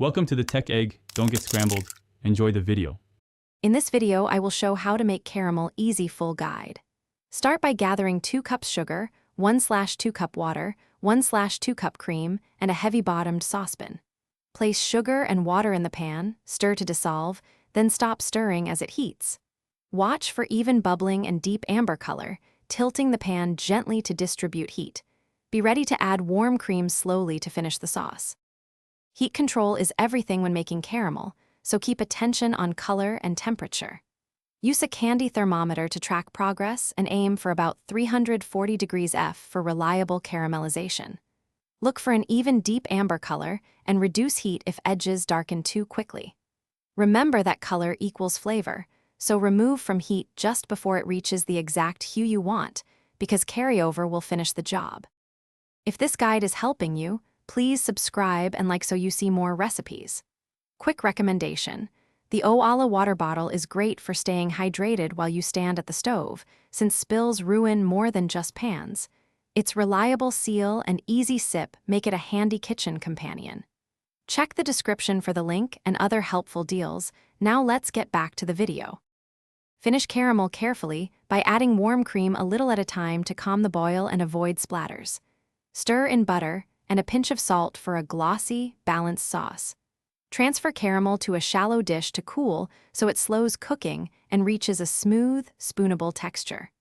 Welcome to the Tech Egg. Don't get scrambled. Enjoy the video. In this video, I will show how to make caramel easy full guide. Start by gathering 2 cups sugar, 1/2 cup water, 1/2 cup cream, and a heavy-bottomed saucepan. Place sugar and water in the pan, stir to dissolve, then stop stirring as it heats. Watch for even bubbling and deep amber color, tilting the pan gently to distribute heat. Be ready to add warm cream slowly to finish the sauce. Heat control is everything when making caramel, so keep attention on color and temperature. Use a candy thermometer to track progress and aim for about 340 degrees F for reliable caramelization. Look for an even deep amber color and reduce heat if edges darken too quickly. Remember that color equals flavor, so remove from heat just before it reaches the exact hue you want, because carryover will finish the job. If this guide is helping you, please subscribe and like so you see more recipes. Quick recommendation: the Oala water bottle is great for staying hydrated while you stand at the stove, since spills ruin more than just pans. Its reliable seal and easy sip make it a handy kitchen companion. Check the description for the link and other helpful deals. Now let's get back to the video. Finish caramel carefully by adding warm cream a little at a time to calm the boil and avoid splatters. Stir in butter and a pinch of salt for a glossy, balanced sauce. Transfer caramel to a shallow dish to cool so it slows cooking and reaches a smooth, spoonable texture.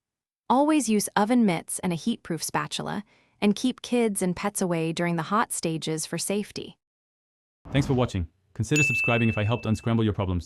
Always use oven mitts and a heat-proof spatula, and keep kids and pets away during the hot stages for safety. Thanks for watching. Consider subscribing if I helped unscramble your problems.